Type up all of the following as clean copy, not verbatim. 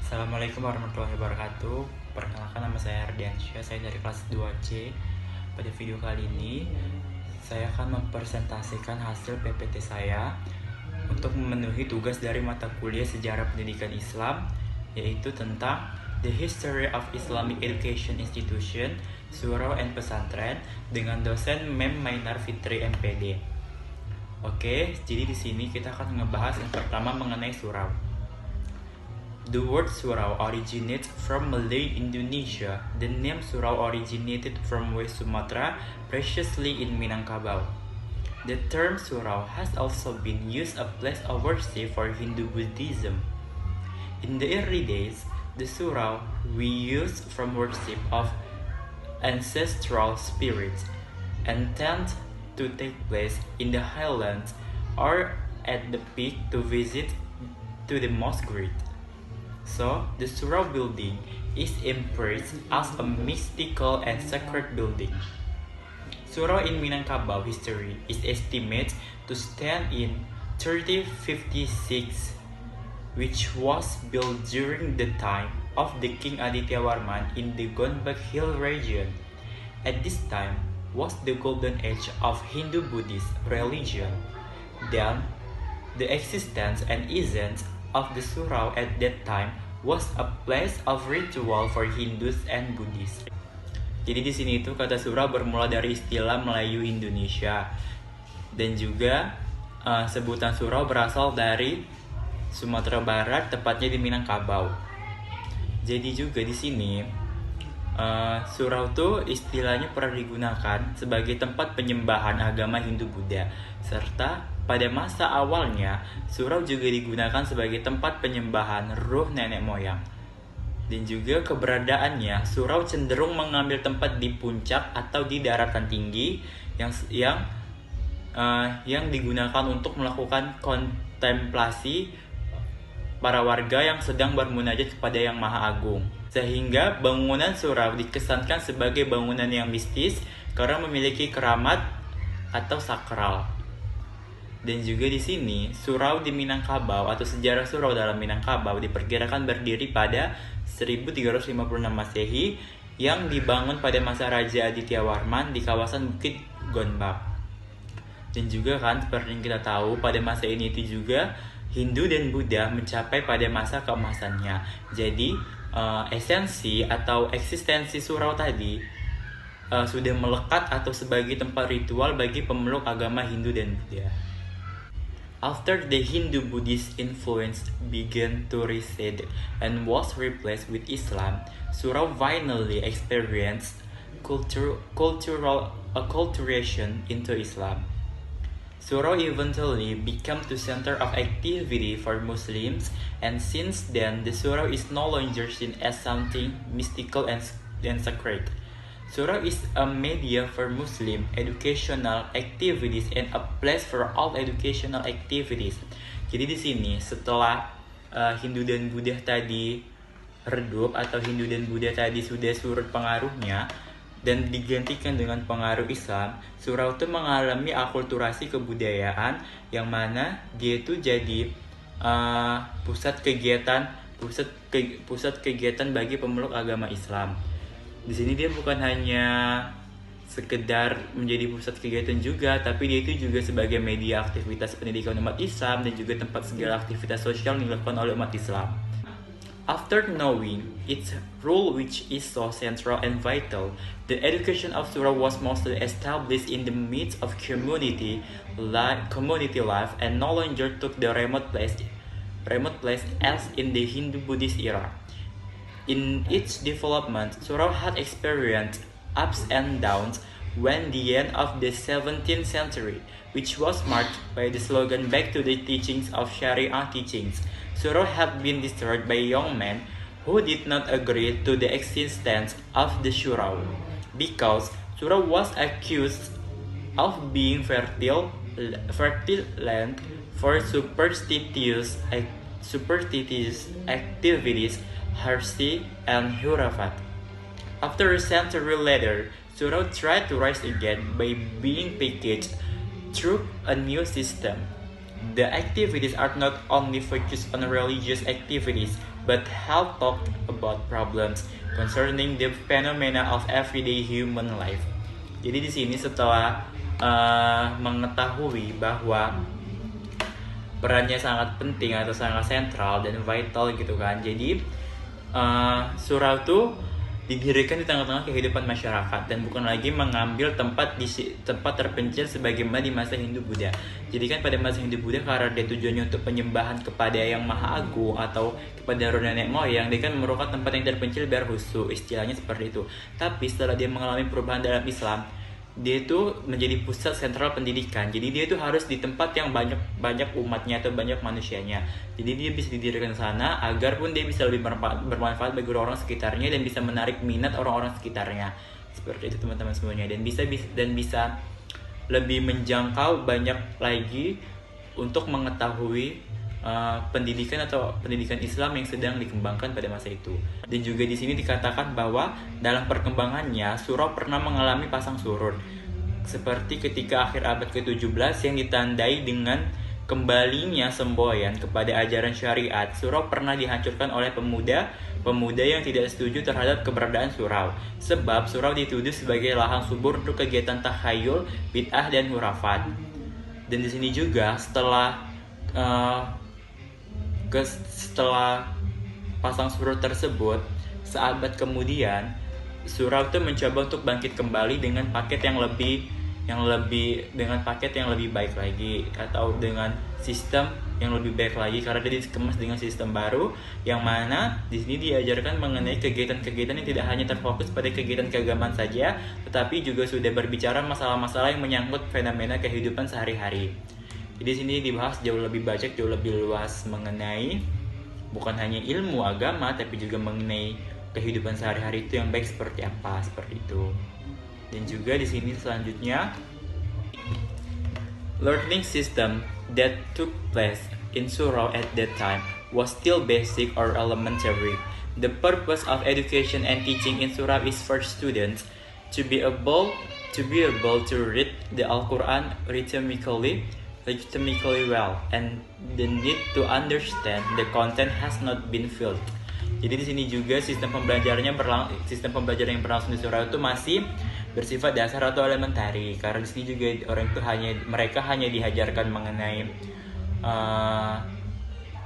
Assalamualaikum warahmatullahi wabarakatuh. Perkenalkan, nama saya Ardiansyah, saya dari kelas 2C. Pada video kali ini saya akan mempresentasikan hasil PPT saya untuk memenuhi tugas dari mata kuliah Sejarah Pendidikan Islam, yaitu tentang The History of Islamic Education Institution, Surau and Pesantren, dengan dosen Mem Mainar Fitri MPD. Oke, jadi di sini kita akan ngebahas yang pertama mengenai surau. The word surau originates from Malay Indonesia. The name surau originated from West Sumatra, preciously in Minangkabau. The term surau has also been used as a place of worship for Hindu Buddhism. In the early days, the surau we used from worship of ancestral spirits and tend to take place in the highlands or at the peak to visit to the most great. So, the surau building is embraced as a mystical and sacred building. Surau in Minangkabau history is estimated to stand in 1356, which was built during the time of the King Aditya Warman in the Gonbak Hill region. At this time was the golden age of Hindu-Buddhist religion. Then, the existence and essence of the surau at that time was a place of ritual for Hindus and Buddhists. Jadi di sini itu kata surau bermula dari istilah Melayu Indonesia, dan juga sebutan surau berasal dari Sumatera Barat, tepatnya di Minangkabau. Jadi juga di sini surau tuh istilahnya pernah digunakan sebagai tempat penyembahan agama Hindu-Buddha, serta pada masa awalnya, surau juga digunakan sebagai tempat penyembahan ruh nenek moyang. Dan juga keberadaannya, surau cenderung mengambil tempat di puncak atau di daratan tinggi yang digunakan untuk melakukan kontemplasi para warga yang sedang bermunajat kepada Yang Maha Agung. Sehingga bangunan surau dikesankan sebagai bangunan yang mistis karena memiliki keramat atau sakral. Dan juga di sini, surau di Minangkabau atau sejarah surau dalam Minangkabau diperkirakan berdiri pada 1356 Masehi yang dibangun pada masa Raja Aditya Warman di kawasan Bukit Gonbak. Dan juga kan, seperti yang kita tahu, pada masa ini itu juga Hindu dan Buddha mencapai pada masa keemasannya. Jadi, esensi atau eksistensi surau tadi sudah melekat atau sebagai tempat ritual bagi pemeluk agama Hindu dan Buddha. After the Hindu-Buddhist influence began to recede and was replaced with Islam, surau finally experienced cultural acculturation into Islam. Surau eventually became the center of activity for Muslims, and since then the surau is no longer seen as something mystical and sacred. Surau is a media for Muslim educational activities and a place for all educational activities. Jadi di sini setelah Hindu dan Buddha tadi redup atau Hindu dan Buddha tadi sudah surut pengaruhnya dan digantikan dengan pengaruh Islam, surau itu mengalami akulturasi kebudayaan yang mana dia itu jadi pusat kegiatan bagi pemeluk agama Islam. Di sini dia bukan hanya sekedar menjadi pusat kegiatan juga, tapi dia itu juga sebagai media aktivitas pendidikan umat Islam dan juga tempat segala aktivitas sosial yang dilakukan oleh umat Islam. After knowing its role, which is so central and vital, the education of surau was mostly established in the midst of community life and no longer took the remote place as in the Hindu-Buddhist era. In its development, surau had experienced ups and downs when the end of the 17th century, which was marked by the slogan "Back to the teachings of Sharia teachings." Surau had been destroyed by young men who did not agree to the existence of the surau, because surau was accused of being fertile land for superstitious activities, heresy, and hurafat. After a century later, surau tried to rise again by being packaged through a new system. The activities are not only focused on religious activities, but have talked about problems concerning the phenomena of everyday human life. Jadi di sini setelah mengetahui bahwa perannya sangat penting atau sangat sentral dan vital gitu kan. Jadi surau tuh didirikan di tengah-tengah kehidupan masyarakat dan bukan lagi mengambil tempat terpencil sebagaimana di masa Hindu-Buddha. Jadi kan pada masa Hindu-Buddha karena dia tujuannya untuk penyembahan kepada yang maha agung atau kepada roh nenek moyang, dia kan merupakan tempat yang terpencil biar khusyuk, istilahnya seperti itu. Tapi setelah dia mengalami perubahan dalam Islam, dia itu menjadi pusat sentral pendidikan. Jadi dia itu harus di tempat yang banyak umatnya atau banyak manusianya. Jadi dia bisa didirikan sana agar pun dia bisa lebih bermanfaat bagi orang sekitarnya dan bisa menarik minat orang-orang sekitarnya. Seperti itu teman-teman semuanya, dan bisa lebih menjangkau banyak lagi untuk mengetahui pendidikan Islam yang sedang dikembangkan pada masa itu. Dan juga di sini dikatakan bahwa dalam perkembangannya surau pernah mengalami pasang surut, seperti ketika akhir abad ke-17 yang ditandai dengan kembalinya semboyan kepada ajaran syariat. Surau pernah dihancurkan oleh pemuda yang tidak setuju terhadap keberadaan surau, sebab surau dituduh sebagai lahan subur untuk kegiatan takhayul, bid'ah dan hurafat. Dan di sini juga setelah pasang surut tersebut, seabad kemudian surau itu mencoba untuk bangkit kembali dengan paket yang lebih baik lagi, atau dengan sistem yang lebih baik lagi, karena dia dikemas dengan sistem baru yang mana di sini diajarkan mengenai kegiatan-kegiatan yang tidak hanya terfokus pada kegiatan keagamaan saja, tetapi juga sudah berbicara masalah-masalah yang menyangkut fenomena kehidupan sehari-hari. Jadi di sini dibahas jauh lebih banyak, jauh lebih luas mengenai bukan hanya ilmu agama, tapi juga mengenai kehidupan sehari-hari itu yang baik seperti apa, seperti itu. Dan juga di sini selanjutnya, learning system that took place in surau at that time was still basic or elementary. The purpose of education and teaching in surau is for students to be able to read the Al-Quran rhythmically well, and the need to understand the content has not been filled. Jadi di sini juga sistem pembelajaran yang berlangsung di surau itu masih bersifat dasar atau elementari, karena di sini juga mereka hanya diajarkan mengenai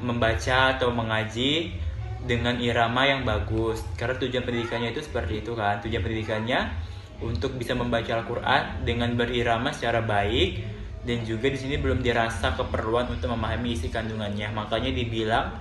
membaca atau mengaji dengan irama yang bagus, karena tujuan pendidikannya itu seperti itu kan. Tujuan pendidikannya untuk bisa membaca Al-Quran dengan berirama secara baik, dan juga di sini belum dirasa keperluan untuk memahami isi kandungannya. Makanya dibilang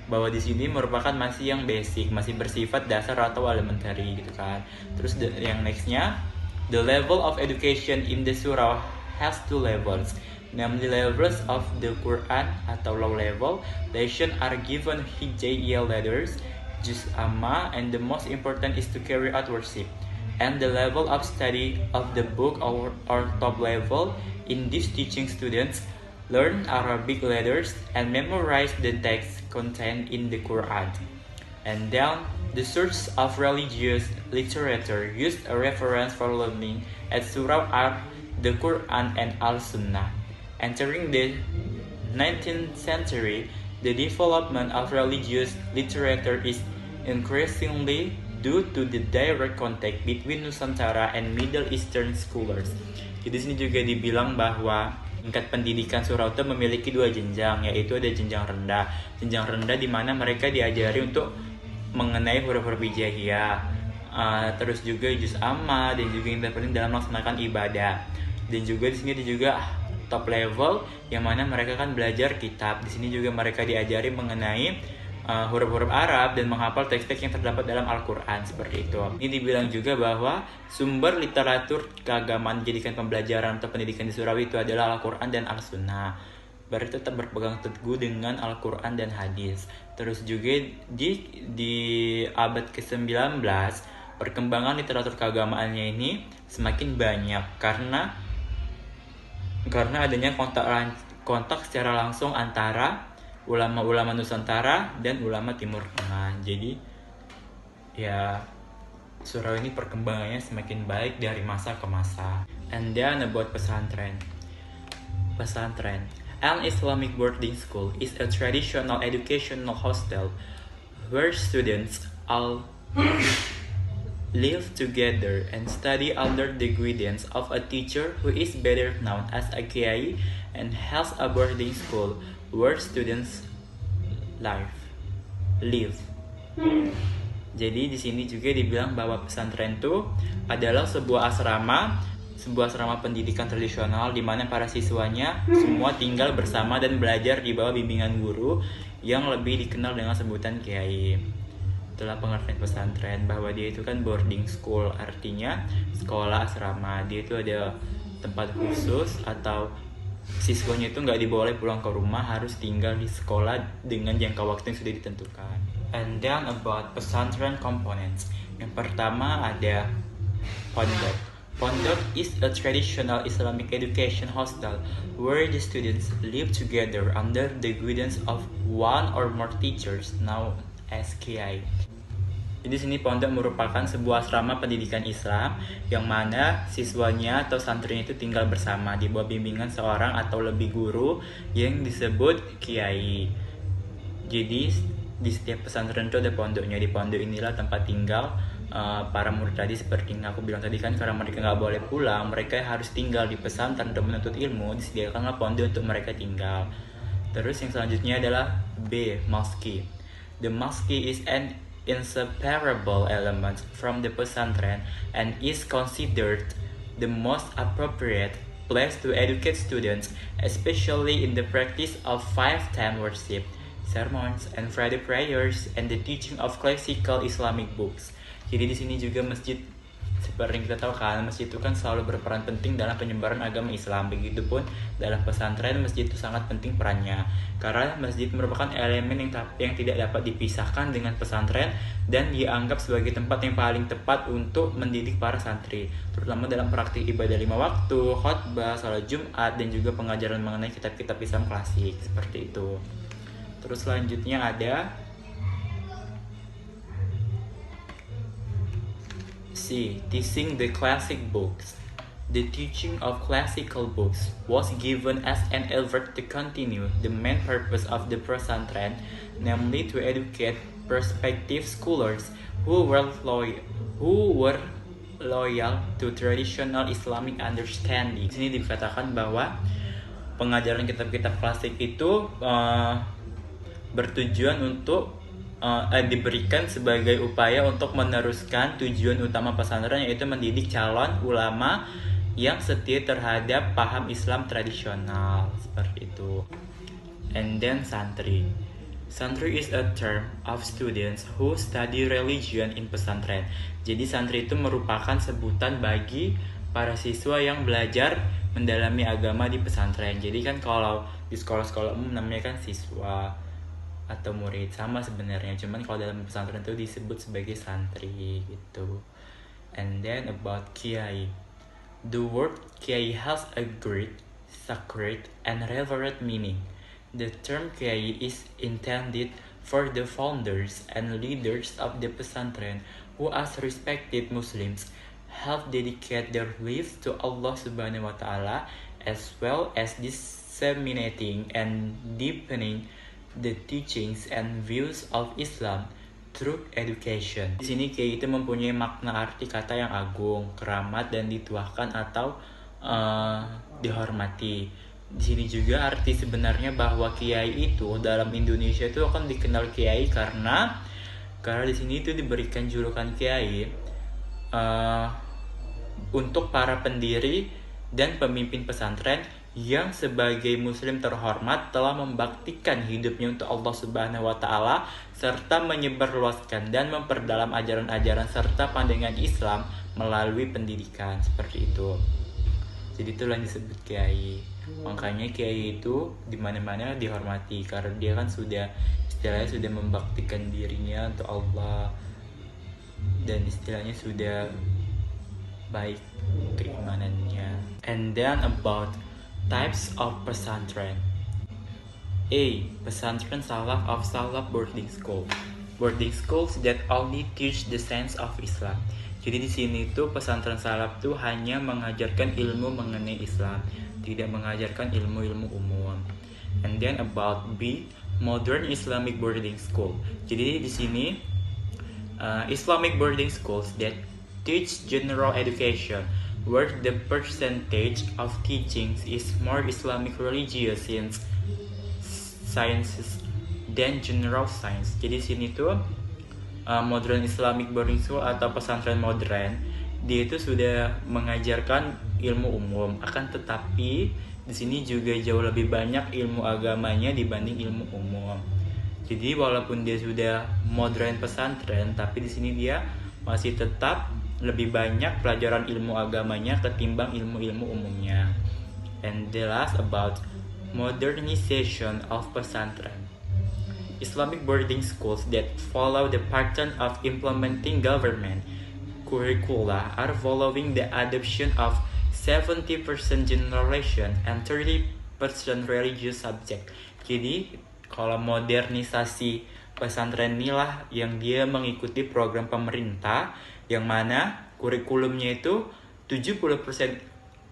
bahwa di sini merupakan masih yang basic, masih bersifat dasar atau elementary gitu kan. Terus yang nextnya, the level of education in the surau has two levels. Namely, levels of the Quran atau low level lesson are given hijaiyah letters, juz amma, and the most important is to carry out worship. And the level of study of the book or top level, in this teaching students learn Arabic letters and memorize the text contained in the Quran. And then the source of religious literature used a reference for learning at surau are the Quran and Al-Sunnah. Entering the 19th century, the development of religious literature is increasingly due to the direct contact between Nusantara and Middle Eastern scholars. Jadi sini juga dibilang bahwa tingkat pendidikan surau itu memiliki dua jenjang, yaitu ada jenjang rendah. Jenjang rendah di mana mereka diajari untuk mengenai huruf-huruf hijaiyah, terus juga juz amma, dan juga yang terpenting dalam melaksanakan ibadah. Dan juga di sini ada juga top level yang mana mereka kan belajar kitab. Di sini juga mereka diajari mengenai huruf-huruf Arab dan menghafal teks-teks yang terdapat dalam Al-Quran, seperti itu. Ini dibilang juga bahwa sumber literatur keagamaan dijadikan pembelajaran atau pendidikan di surau itu adalah Al-Quran dan Al-Sunnah. Berarti tetap berpegang teguh dengan Al-Quran dan hadis. Terus juga di abad ke-19 perkembangan literatur keagamaannya ini semakin banyak karena adanya kontak secara langsung antara ulama-ulama Nusantara dan ulama Timur Tengah. Jadi ya surau ini perkembangannya semakin baik dari masa ke masa. And then about pesantren. An Islamic boarding school is a traditional educational hostel where students all live together and study under the guidance of a teacher who is better known as a kiai, and has a boarding school where students live. Jadi di sini juga dibilang bahwa pesantren itu adalah sebuah asrama pendidikan tradisional di mana para siswanya semua tinggal bersama dan belajar di bawah bimbingan guru yang lebih dikenal dengan sebutan kiai. Itulah pengertian pesantren, bahwa dia itu kan boarding school, artinya sekolah asrama. Dia itu ada tempat khusus atau siswanya itu nggak diboleh pulang ke rumah, harus tinggal di sekolah dengan jangka waktu yang sudah ditentukan. And then about pesantren components. Yang pertama ada pondok. Pondok is a traditional Islamic education hostel where the students live together under the guidance of one or more teachers known as kiai. Jadi sini pondok merupakan sebuah asrama pendidikan Islam yang mana siswanya atau santrinya itu tinggal bersama di bawah bimbingan seorang atau lebih guru yang disebut kiai. Jadi di setiap pesantren itu ada pondoknya. Di pondok inilah tempat tinggal para murid tadi, seperti yang aku bilang tadi kan, karena mereka nggak boleh pulang, mereka harus tinggal di pesantren untuk menuntut ilmu. Disediakanlah pondok untuk mereka tinggal. Terus yang selanjutnya adalah B, mosque. The mosque is an inseparable element from the pesantren and is considered the most appropriate place to educate students, especially in the practice of 5-time worship, sermons, and Friday prayers, and the teaching of classical Islamic books. Jadi di sini juga masjid, seperti yang kita tahu kan, masjid itu kan selalu berperan penting dalam penyebaran agama Islam. Begitupun dalam pesantren, masjid itu sangat penting perannya, karena masjid merupakan elemen yang tidak dapat dipisahkan dengan pesantren dan dianggap sebagai tempat yang paling tepat untuk mendidik para santri, terutama dalam praktik ibadah 5 waktu, khotbah, salat Jumat, dan juga pengajaran mengenai kitab-kitab Islam klasik, seperti itu. Terus selanjutnya ada C, teaching the classic books. The teaching of classical books was given as an effort to continue the main purpose of the pesantren, namely to educate prospective scholars who were loyal to traditional Islamic understanding. Di sini dikatakan bahwa pengajaran kitab-kitab klasik itu bertujuan untuk diberikan sebagai upaya untuk meneruskan tujuan utama pesantren, yaitu mendidik calon ulama yang setia terhadap paham Islam tradisional, seperti itu. And then santri. Santri is a term of students who study religion in pesantren. Jadi santri itu merupakan sebutan bagi para siswa yang belajar mendalami agama di pesantren. Jadi kan kalau di sekolah-sekolah umum namanya kan siswa atau murid, sama sebenarnya, cuman kalau dalam pesantren itu disebut sebagai santri gitu. And then about kiai. The word kiai has a great, sacred, and reverent meaning. The term kiai is intended for the founders and leaders of the pesantren who, as respected Muslims, have dedicated their lives to Allah Subhanahu wa Ta'ala, as well as disseminating and deepening the teachings and views of Islam through education. Di sini kiai itu mempunyai makna arti kata yang agung, keramat, dan dituahkan atau dihormati. Di sini juga arti sebenarnya bahwa kiai itu dalam Indonesia itu akan dikenal kiai karena di sini itu diberikan julukan kiai untuk para pendiri dan pemimpin pesantren yang sebagai muslim terhormat telah membaktikan hidupnya untuk Allah Subhanahu wa Ta'ala, serta menyebarluaskan dan memperdalam ajaran-ajaran serta pandangan Islam melalui pendidikan, seperti itu. Jadi itulah yang disebut kiai. Makanya kiai itu di mana-mana dihormati karena dia kan istilahnya sudah membaktikan dirinya untuk Allah, dan istilahnya sudah baik keimanannya. And then about types of pesantren. A. Pesantren salaf of salaf boarding school. Boarding schools that only teach the sense of Islam. Jadi di sini tuh pesantren salaf tuh hanya mengajarkan ilmu mengenai Islam, tidak mengajarkan ilmu-ilmu umum. And then about B. Modern Islamic Boarding School. Jadi di sini Islamic boarding schools that teach general education, where the percentage of teachings is more Islamic religious sciences than general science. Jadi sini tuh modern Islamic boarding school atau pesantren modern, dia itu sudah mengajarkan ilmu umum, akan tetapi di sini juga jauh lebih banyak ilmu agamanya dibanding ilmu umum. Jadi walaupun dia sudah modern pesantren, tapi di sini dia masih tetap lebih banyak pelajaran ilmu agamanya ketimbang ilmu-ilmu umumnya. And the last about modernization of pesantren. Islamic boarding schools that follow the pattern of implementing government curricula are following the adoption of 70% generalization and 30% religious subject. Jadi kalau modernisasi pesantren inilah yang dia mengikuti program pemerintah yang mana kurikulumnya itu 70%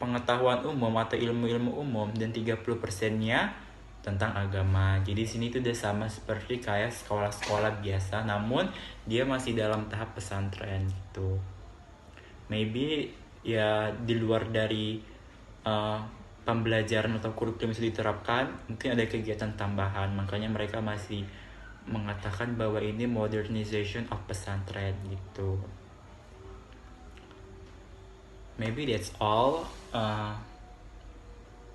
pengetahuan umum atau ilmu-ilmu umum dan 30%-nya tentang agama. Jadi sini itu udah sama seperti kayak sekolah-sekolah biasa, namun dia masih dalam tahap pesantren gitu. Maybe ya di luar dari pembelajaran atau kurikulum itu diterapkan, mungkin ada kegiatan tambahan, makanya mereka masih mengatakan bahwa ini modernization of pesantren gitu. Maybe that's all.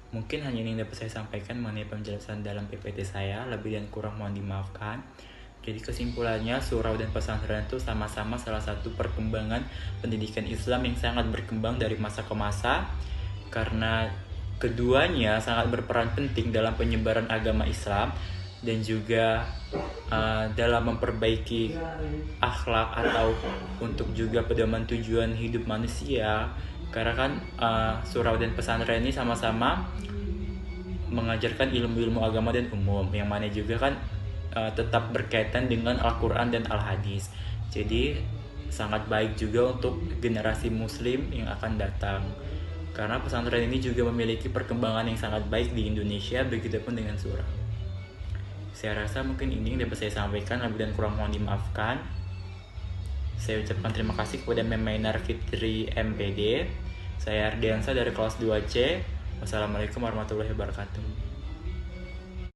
Mungkin hanya ini yang dapat saya sampaikan mengenai penjelasan dalam PPT saya, lebih dan kurang mohon dimaafkan. Jadi kesimpulannya, surau dan pesantren itu sama-sama salah satu perkembangan pendidikan Islam yang sangat berkembang dari masa ke masa, karena keduanya sangat berperan penting dalam penyebaran agama Islam dan juga dalam memperbaiki akhlak atau untuk juga pedoman tujuan hidup manusia. Karena kan surau dan pesantren ini sama-sama mengajarkan ilmu-ilmu agama dan umum, yang mana juga kan tetap berkaitan dengan Al-Quran dan Al-Hadis. Jadi sangat baik juga untuk generasi muslim yang akan datang, karena pesantren ini juga memiliki perkembangan yang sangat baik di Indonesia, begitupun dengan surau. Saya rasa mungkin ini yang dapat saya sampaikan, lebih dan kurang mohon dimaafkan. Saya ucapkan terima kasih kepada Memainar Fitri MPD. Saya Ardiansa dari kelas 2C. Wassalamualaikum warahmatullahi wabarakatuh.